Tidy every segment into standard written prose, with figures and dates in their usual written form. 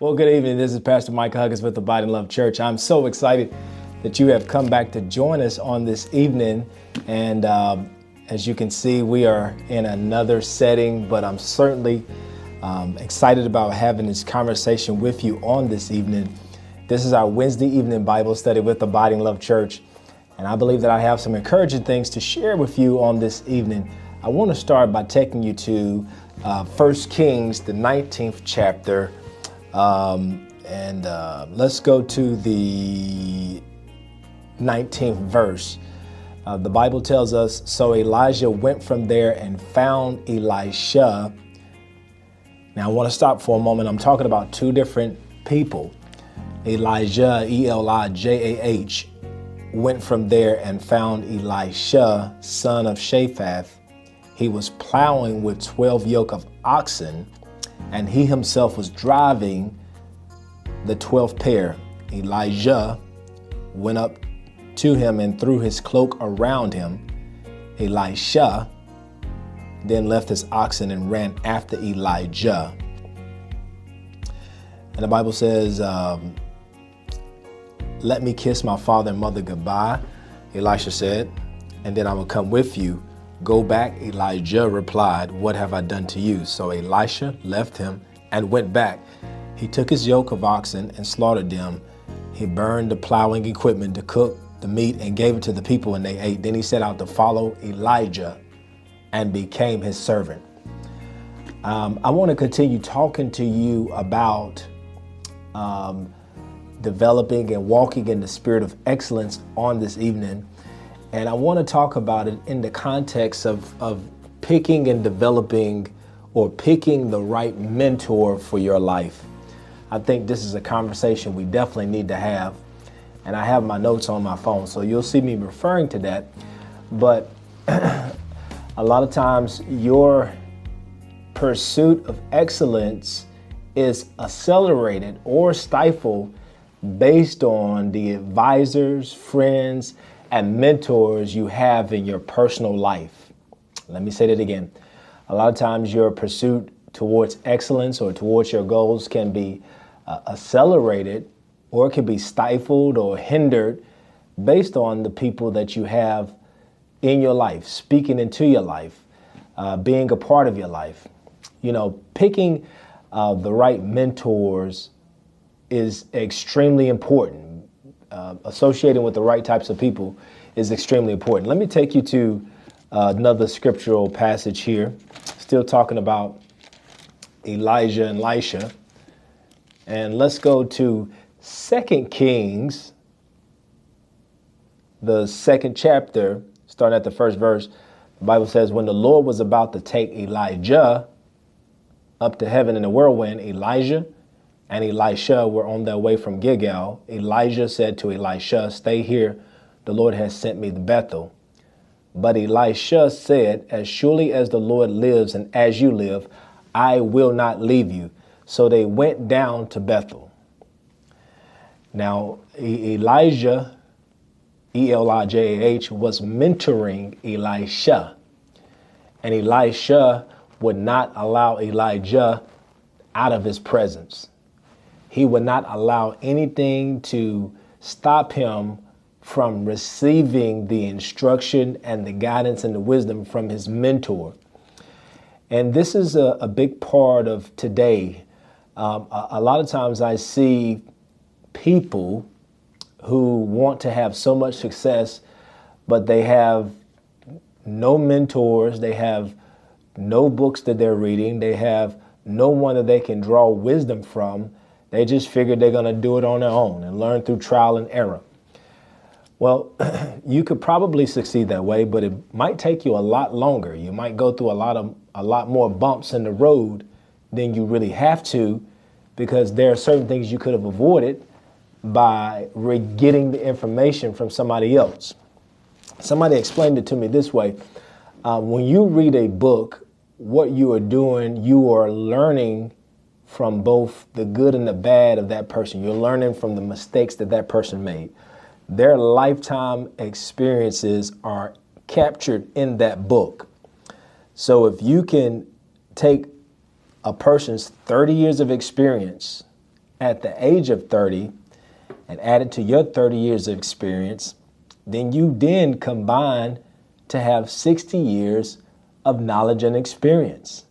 Well, good evening. This is Pastor Micah with the Abide in Love Church. I'm so excited that you have come back to join us on this evening. And as you can see, we are in another setting, but I'm certainly excited about having this conversation with you on this evening. This is our Wednesday evening Bible study with the Abide in Love Church. And I believe that I have some encouraging things to share with you on this evening. I want to start by taking you to 1 Kings, the 19th chapter. Let's go to the 19th verse. The Bible tells us, so Elijah went from there and found Elisha. Now I want to stop for a moment. I'm talking about two different people. Elijah, E-L-I-J-A-H, went from there and found Elisha, son of Shaphat. He was plowing with 12 yoke of oxen, and he himself was driving the 12th pair. Elijah went up to him and threw his cloak around him. Elisha then left his oxen and ran after Elijah. And the Bible says, let me kiss my father and mother goodbye, Elisha said, and then I will come with you. Go back, Elijah replied, what have I done to you? So Elisha left him and went back. He took his yoke of oxen and slaughtered them. He burned the plowing equipment to cook the meat and gave it to the people, and they ate. Then he set out to follow Elijah and became his servant. I want to continue talking to you about developing and walking in the spirit of excellence on this evening. And I want to talk about it in the context of picking and developing or picking the right mentor for your life. I think this is a conversation we definitely need to have. And I have my notes on my phone, so you'll see me referring to that. But a lot of times your pursuit of excellence is accelerated or stifled based on the advisors, friends, and mentors you have in your personal life. Let me say that again. A lot of times your pursuit towards excellence or towards your goals can be accelerated, or it can be stifled or hindered based on the people that you have in your life, speaking into your life, being a part of your life. You know, picking the right mentors is extremely important. Associating with the right types of people is extremely important. Let me take you to another scriptural passage here, still talking about Elijah and Elisha. And let's go to 2 Kings, the 2nd chapter, starting at the first verse. The Bible says, when the Lord was about to take Elijah up to heaven in a whirlwind, Elijah and Elisha were on their way from Gilgal. Elijah said to Elisha, stay here. The Lord has sent me to Bethel. But Elisha said, as surely as the Lord lives and as you live, I will not leave you. So they went down to Bethel. Now, Elijah, E-L-I-J-A-H, was mentoring Elisha. And Elisha would not allow Elijah out of his presence. He would not allow anything to stop him from receiving the instruction and the guidance and the wisdom from his mentor. And this is a big part of today. A lot of times I see people who want to have so much success, but they have no mentors, they have no books that they're reading, they have no one that they can draw wisdom from. They just figured they're going to do it on their own and learn through trial and error. Well, you could probably succeed that way, but it might take you a lot longer. You might go through a lot more bumps in the road than you really have to, because there are certain things you could have avoided by getting the information from somebody else. Somebody explained it to me this way. When you read a book, what you are doing, you are learning from both the good and the bad of that person. You're learning from the mistakes that that person made. Their lifetime experiences are captured in that book. So if you can take a person's 30 years of experience at the age of 30 and add it to your 30 years of experience, then you then combine to have 60 years of knowledge and experience.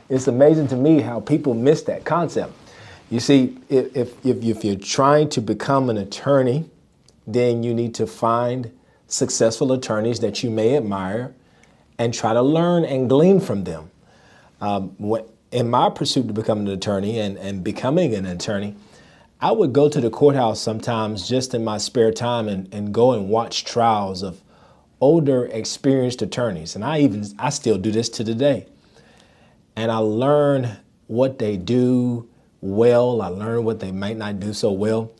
It's amazing to me how people miss that concept. You see, if you're trying to become an attorney, then you need to find successful attorneys that you may admire and try to learn and glean from them. In my pursuit to become an attorney and becoming an attorney, I would go to the courthouse sometimes just in my spare time and go and watch trials of older, experienced attorneys. And I still do this to today. And I learn what they do well. I learn what they might not do so well.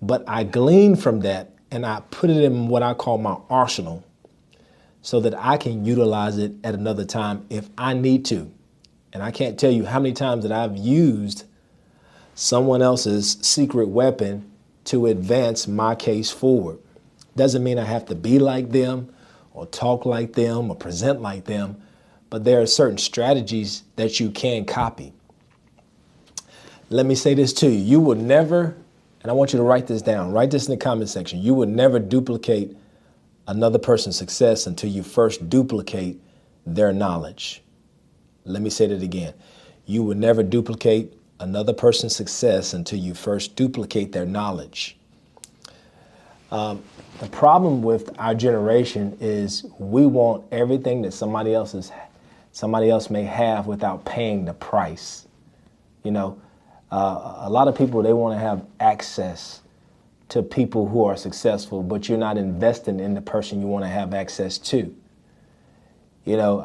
But I glean from that and I put it in what I call my arsenal so that I can utilize it at another time if I need to. And I can't tell you how many times that I've used someone else's secret weapon to advance my case forward. Doesn't mean I have to be like them or talk like them or present like them, but there are certain strategies that you can copy. Let me say this to you. You will never, and I want you to write this down, write this in the comment section. You will never duplicate another person's success until you first duplicate their knowledge. Let me say that again. You will never duplicate another person's success until you first duplicate their knowledge. The problem with our generation is we want everything that somebody else may have without paying the price. You know, a lot of people, they want to have access to people who are successful, but you're not investing in the person you want to have access to. You know,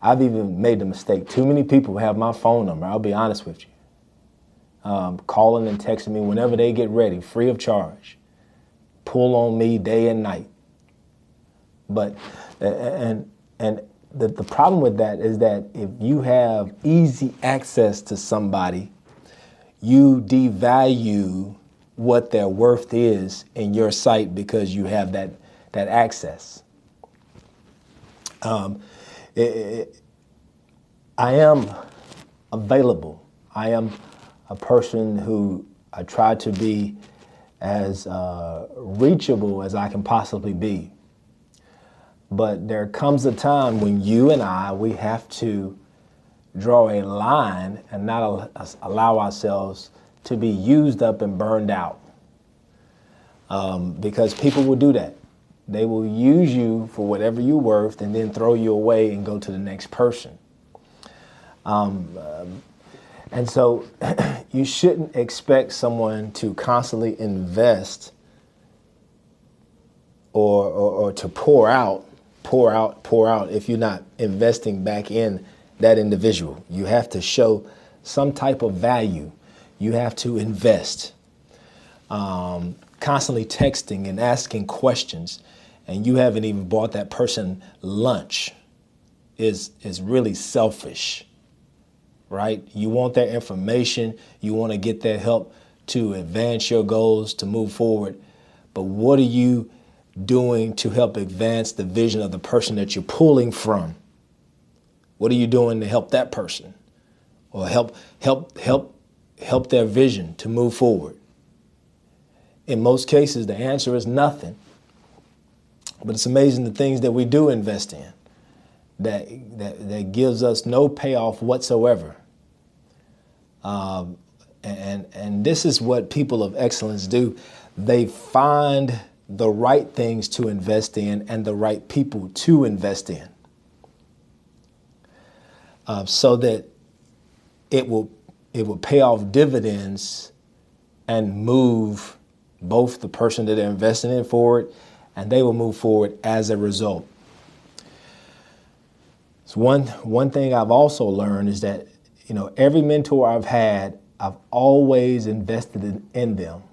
I've even made the mistake. Too many people have my phone number. I'll be honest with you. Calling and texting me whenever they get ready, free of charge. Pull on me day and night. But and the problem with that is that if you have easy access to somebody, you devalue what their worth is in your sight because you have that access. I am available. I am a person who I try to be as reachable as I can possibly be. But there comes a time when you and we have to draw a line and not allow ourselves to be used up and burned out. Because people will do that. They will use you for whatever you're worth and then throw you away and go to the next person. And so you shouldn't expect someone to constantly invest or to pour out if you're not investing back in that individual. You have to show some type of value. You have to invest. Constantly texting and asking questions, and you haven't even bought that person lunch is really selfish. Right? You want their information. You want to get their help to advance your goals, to move forward. But what are you doing to help advance the vision of the person that you're pulling from? What are you doing to help that person or help their vision to move forward? In most cases, the answer is nothing. But it's amazing the things that we do invest in that gives us no payoff whatsoever. And this is what people of excellence do. They find the right things to invest in and the right people to invest in, so that it will pay off dividends and move both the person that they're investing in forward, and they will move forward as a result. So one thing I've also learned is that, you know, every mentor I've had, I've always invested in them.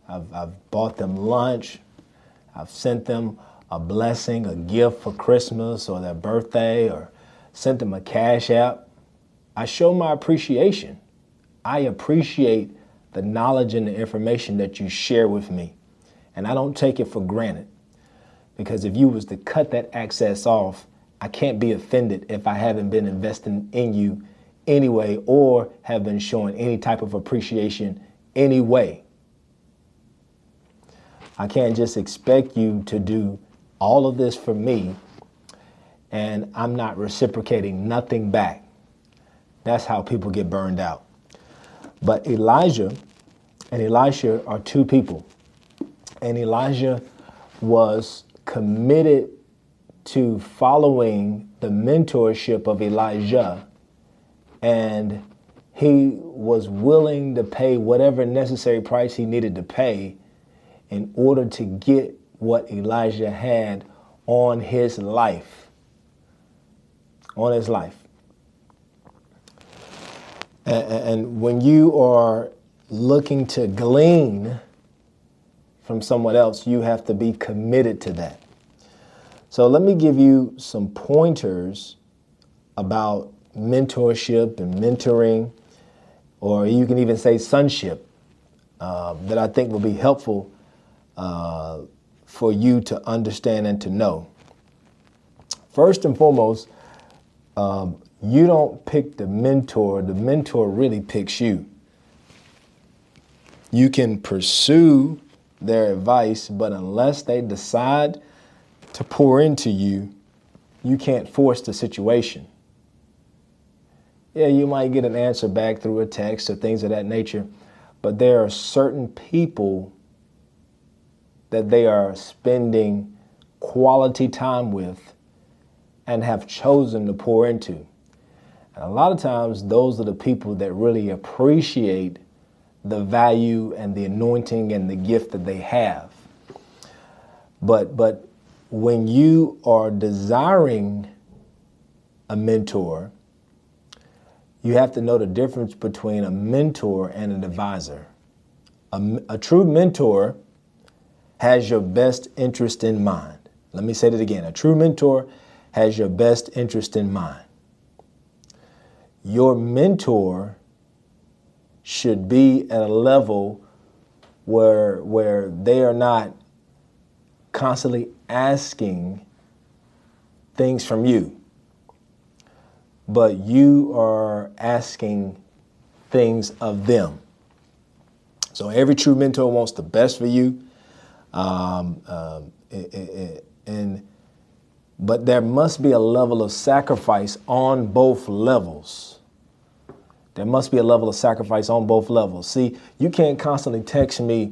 I've bought them lunch. I've sent them a blessing, a gift for Christmas or their birthday, or sent them a cash app. I show my appreciation. I appreciate the knowledge and the information that you share with me. And I don't take it for granted, because if you was to cut that access off, I can't be offended if I haven't been investing in you anyway, or have been showing any type of appreciation anyway. I can't just expect you to do all of this for me and I'm not reciprocating nothing back. That's how people get burned out. But Elijah and Elisha are two people. And Elijah was committed to following the mentorship of Elijah, and he was willing to pay whatever necessary price he needed to pay in order to get what Elijah had on his life. On his life. And when you are looking to glean from someone else, you have to be committed to that. So let me give you some pointers about mentorship and mentoring, or you can even say sonship, that I think will be helpful for you to understand and to know. First and foremost, you don't pick the mentor really picks you. You can pursue their advice, but unless they decide to pour into you, you can't force the situation. Yeah, you might get an answer back through a text or things of that nature, but there are certain people that they are spending quality time with and have chosen to pour into. And a lot of times, those are the people that really appreciate the value and the anointing and the gift that they have. But when you are desiring a mentor, you have to know the difference between a mentor and an advisor. A true mentor has your best interest in mind. Let me say that again. A true mentor has your best interest in mind. Your mentor should be at a level where they are not constantly asking things from you, but you are asking things of them. So every true mentor wants the best for you, but there must be a level of sacrifice on both levels. There must be a level of sacrifice on both levels. See, you can't constantly text me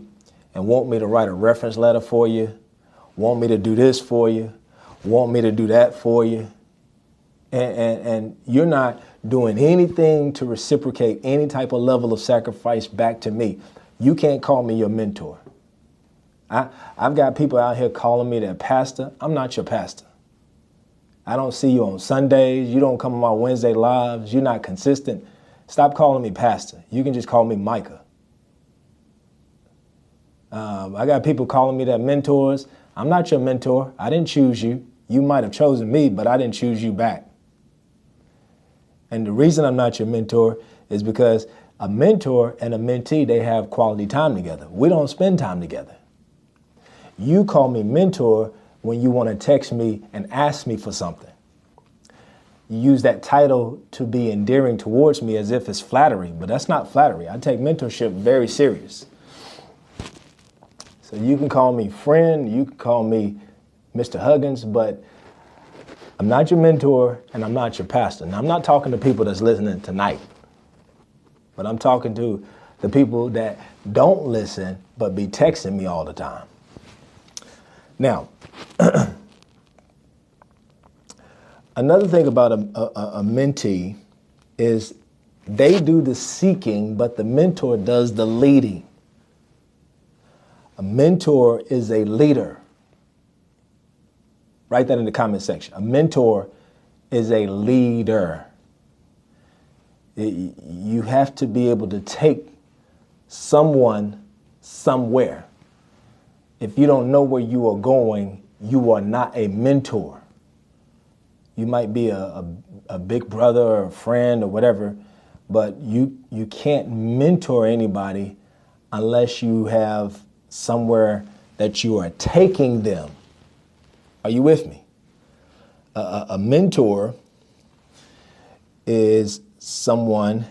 and want me to write a reference letter for you, want me to do this for you, want me to do that for you, and you're not doing anything to reciprocate any type of level of sacrifice back to me. You can't call me your mentor. I've got people out here calling me their pastor. I'm not your pastor. I don't see you on Sundays. You don't come on my Wednesday lives. You're not consistent. Stop calling me pastor. You can just call me Micah. I got people calling me their mentors. I'm not your mentor. I didn't choose you. You might have chosen me, but I didn't choose you back. And the reason I'm not your mentor is because a mentor and a mentee, they have quality time together. We don't spend time together. You call me mentor when you want to text me and ask me for something. You use that title to be endearing towards me as if it's flattery, but that's not flattery. I take mentorship very serious. So you can call me friend, you can call me Mr. Huggins, but I'm not your mentor and I'm not your pastor. Now, I'm not talking to people that's listening tonight, but I'm talking to the people that don't listen but be texting me all the time. Now, another thing about a mentee is they do the seeking, but the mentor does the leading. A mentor is a leader. Write that in the comment section. A mentor is a leader. You have to be able to take someone somewhere. If you don't know where you are going, you are not a mentor. You might be a big brother or a friend or whatever, but you can't mentor anybody unless you have somewhere that you are taking them. Are you with me? A mentor is someone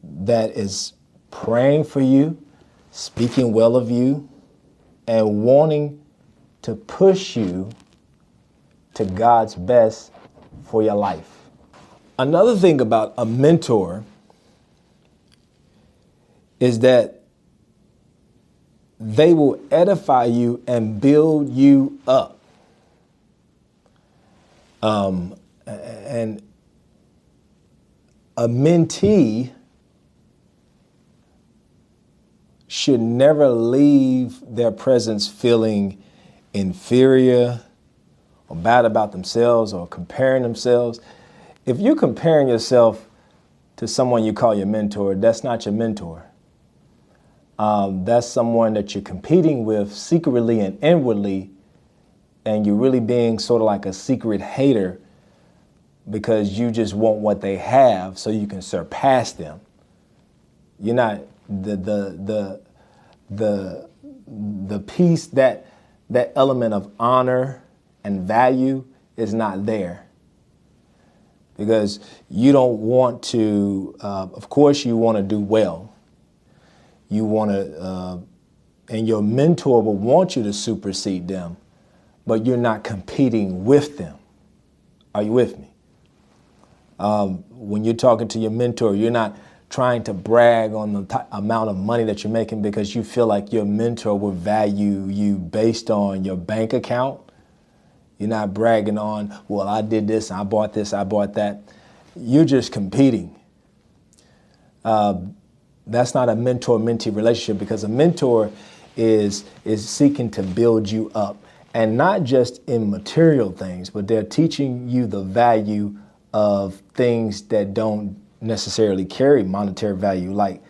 that is praying for you, speaking well of you, and wanting to push you to God's best for your life. Another thing about a mentor is that they will edify you and build you up. And a mentee should never leave their presence feeling inferior or bad about themselves or comparing themselves. If you're comparing yourself to someone you call your mentor, that's not your mentor. That's someone that you're competing with secretly and inwardly, and you're really being sort of like a secret hater because you just want what they have so you can surpass them. You're not the piece that element of honor and value is not there, because you don't want to. Of course, you want to do well. You want to, and your mentor will want you to supersede them, but you're not competing with them. Are you with me? When you're talking to your mentor, you're not trying to brag on the amount of money that you're making because you feel like your mentor will value you based on your bank account. You're not bragging on, well, I did this, I bought this, I bought that. You're just competing. That's not a mentor-mentee relationship, because a mentor is seeking to build you up, and not just in material things, but they're teaching you the value of things that don't necessarily carry monetary value, like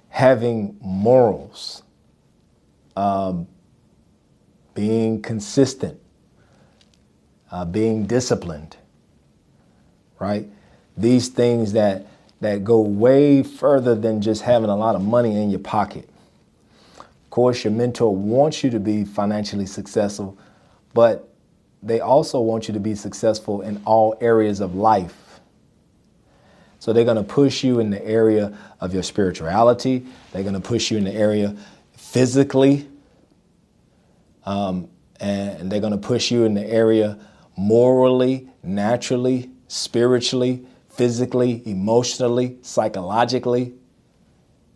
having morals, being consistent, being disciplined, right? These things that go way further than just having a lot of money in your pocket. Of course, your mentor wants you to be financially successful, but they also want you to be successful in all areas of life. So they're going to push you in the area of your spirituality. They're going to push you in the area physically. And they're going to push you in the area morally, naturally, spiritually, physically, emotionally, psychologically.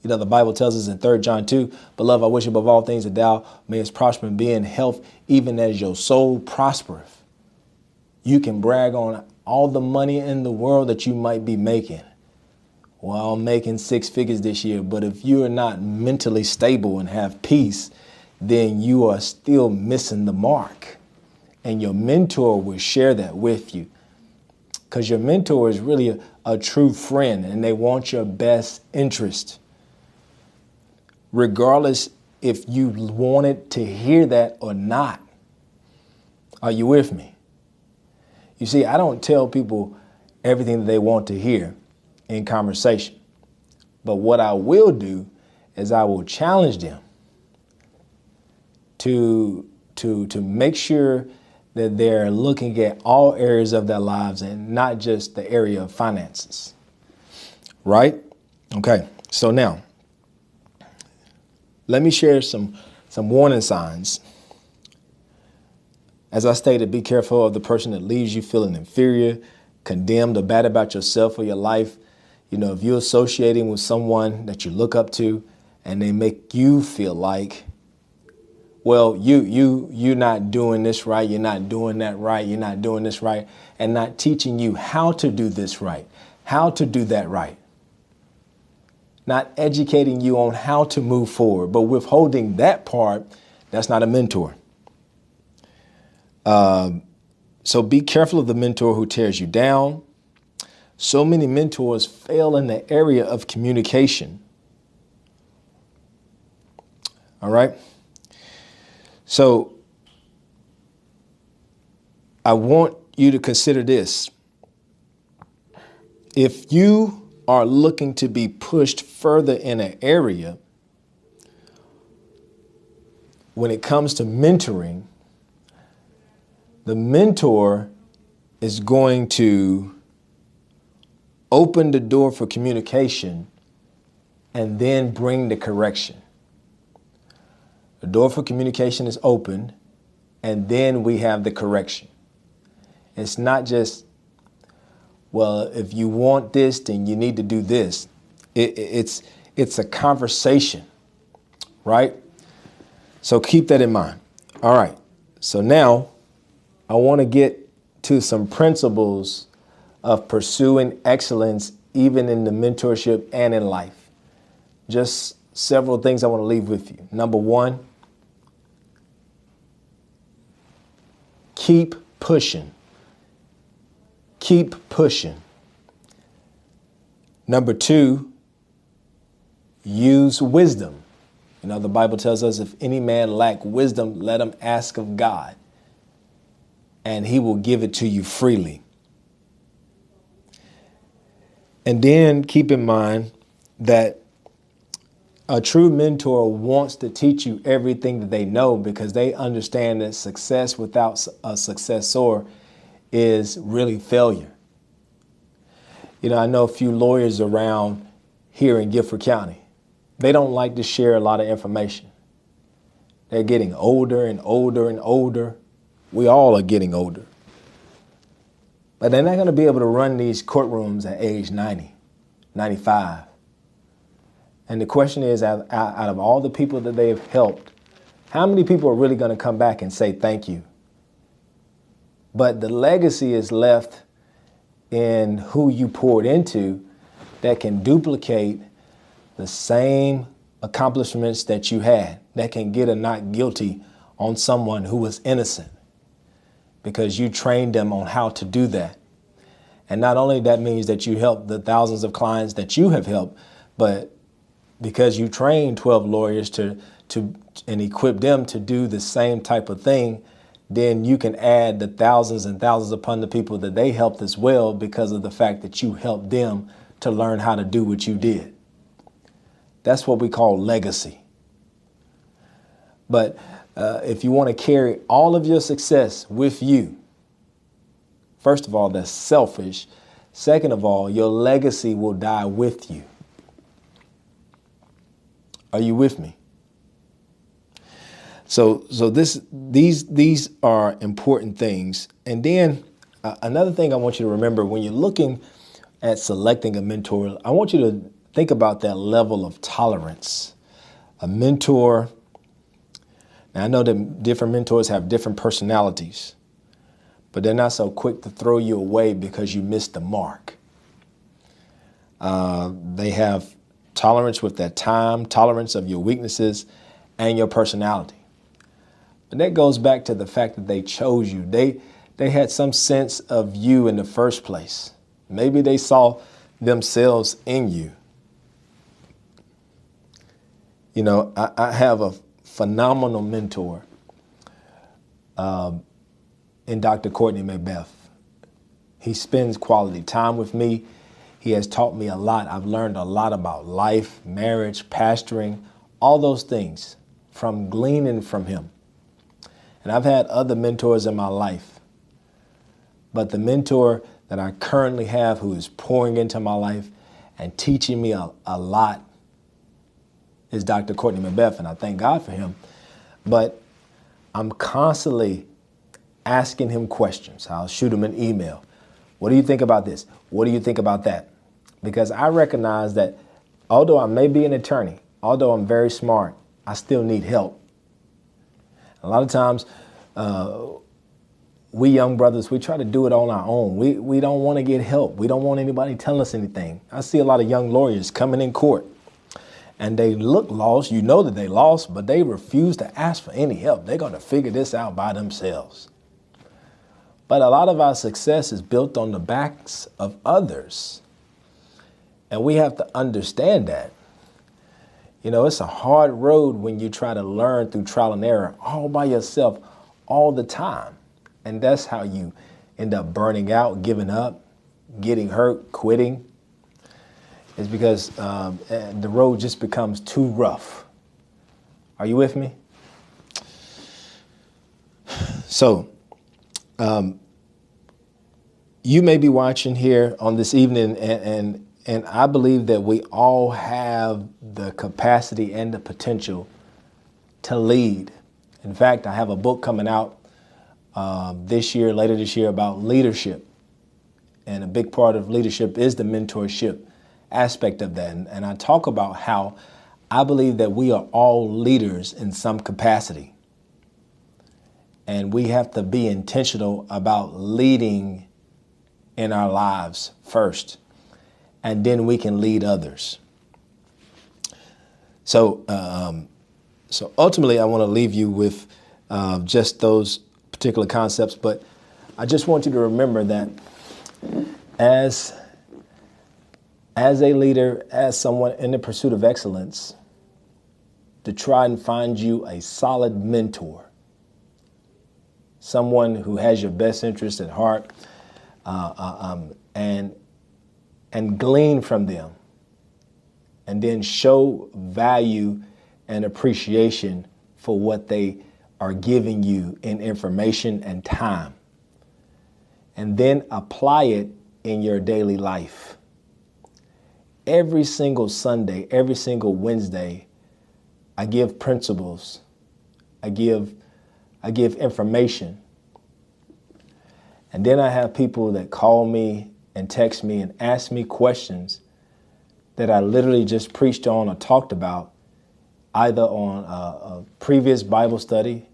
You know, the Bible tells us in 3 John 2, beloved, I wish above all things that thou mayest prosper and be in health, even as your soul prospereth. You can brag on all the money in the world that you might be making. Well, I'm making 6 figures this year, but if you are not mentally stable and have peace, then you are still missing the mark. And your mentor will share that with you, because your mentor is really a true friend and they want your best interest, regardless if you wanted to hear that or not. Are you with me? You see, I don't tell people everything that they want to hear in conversation, but what I will do is I will challenge them to make sure that they're looking at all areas of their lives and not just the area of finances. Right? Okay. So now, let me share some warning signs. As I stated, be careful of the person that leaves you feeling inferior, condemned, or bad about yourself or your life. You know, if you're associating with someone that you look up to and they make you feel like, well, you're not doing this right, you're not doing that right, you're not doing this right, and not teaching you how to do this right, how to do that right. Not educating you on how to move forward, but withholding that part, that's not a mentor. So be careful of the mentor who tears you down. So many mentors fail in the area of communication. All right. So I want you to consider this. If you are looking to be pushed further in an area when it comes to mentoring, the mentor is going to open the door for communication, and then bring the correction. The door for communication is open, and then we have the correction. It's not just, well, if you want this, then you need to do this. It's a conversation, right? So keep that in mind. All right. So now I want to get to some principles of pursuing excellence, even in the mentorship and in life. Just several things I want to leave with you. Number one, keep pushing. Keep pushing. Number two, use wisdom. You know, the Bible tells us if any man lack wisdom, let him ask of God, and he will give it to you freely. And then keep in mind that a true mentor wants to teach you everything that they know, because they understand that success without a successor is really failure. You know, I know a few lawyers around here in Guilford County. They don't like to share a lot of information. They're getting older and older and older. We all are getting older. But they're not going to be able to run these courtrooms at age 90, 95. And the question is, out of all the people that they've helped, how many people are really going to come back and say thank you? But the legacy is left in who you poured into that can duplicate the same accomplishments that you had, that can get a not guilty on someone who was innocent, because you trained them on how to do that. And not only that means that you help the thousands of clients that you have helped, but because you trained 12 lawyers to and equip them to do the same type of thing, then you can add the thousands and thousands upon the people that they helped as well, because of the fact that you helped them to learn how to do what you did. That's what we call legacy. But if you want to carry all of your success with you, first of all, that's selfish. Second of all, your legacy will die with you. Are you with me? So these are important things. And then another thing I want you to remember when you're looking at selecting a mentor, I want you to think about that level of tolerance. A mentor, now I know that different mentors have different personalities, but they're not so quick to throw you away because you missed the mark. They have tolerance with their time, tolerance of your weaknesses and your personality. But that goes back to the fact that they chose you. They had some sense of you in the first place. Maybe they saw themselves in you. You know, I have a phenomenal mentor in Dr. Courtney Macbeth. He spends quality time with me. He has taught me a lot. I've learned a lot about life, marriage, pastoring, all those things from gleaning from him. And I've had other mentors in my life, but the mentor that I currently have, who is pouring into my life and teaching me a lot, is Dr. Courtney Macbeth, and I thank God for him. But I'm constantly asking him questions. I'll shoot him an email. What do you think about this? What do you think about that? Because I recognize that although I may be an attorney, although I'm very smart, I still need help. A lot of times, we young brothers, we try to do it on our own. We don't want to get help. We don't want anybody telling us anything. I see a lot of young lawyers coming in court, and they look lost. You know that they lost, but they refuse to ask for any help. They're going to figure this out by themselves. But a lot of our success is built on the backs of others. And we have to understand that. You know, it's a hard road when you try to learn through trial and error all by yourself all the time. And that's how you end up burning out, giving up, getting hurt, quitting. It's because the road just becomes too rough. Are you with me? you may be watching here on this evening, and I believe that we all have the capacity and the potential to lead. In fact, I have a book coming out later this year, about leadership. And a big part of leadership is the mentorship aspect of that. And I talk about how I believe that we are all leaders in some capacity. And we have to be intentional about leading in our lives first, and then we can lead others. So ultimately, I want to leave you with just those particular concepts, but I just want you to remember that as a leader, as someone in the pursuit of excellence, to try and find you a solid mentor, someone who has your best interest at heart, and glean from them, and then show value and appreciation for what they are giving you in information and time, and then apply it in your daily life. Every single Sunday, every single Wednesday, I give principles, I give information. And then I have people that call me and text me and ask me questions that I literally just preached on or talked about, either on a previous Bible study,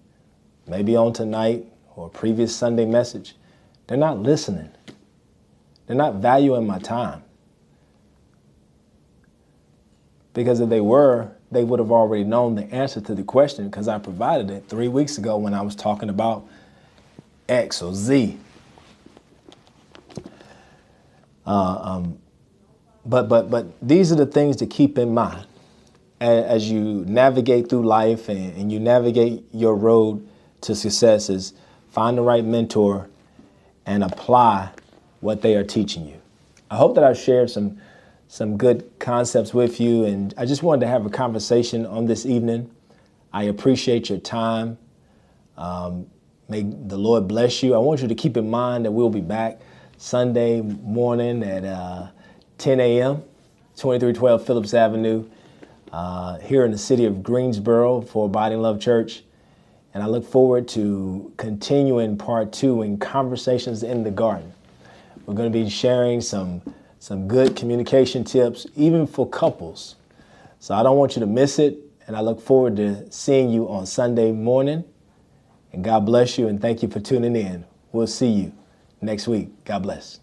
maybe on tonight, or a previous Sunday message. They're not listening. They're not valuing my time. Because if they were, they would have already known the answer to the question, because I provided it 3 weeks ago when I was talking about X or Z. But these are the things to keep in mind as you navigate through life and you navigate your road to success. Is find the right mentor and apply what they are teaching you. I hope that I've shared some good concepts with you, and I just wanted to have a conversation on this evening. I appreciate your time. May the Lord bless you. I want you to keep in mind that we'll be back Sunday morning at 10 a.m., 2312 Phillips Avenue, here in the city of Greensboro for Abiding Love Church. And I look forward to continuing part 2 in Conversations in the Garden. We're going to be sharing some good communication tips, even for couples. So I don't want you to miss it. And I look forward to seeing you on Sunday morning. And God bless you, and thank you for tuning in. We'll see you next week. God bless.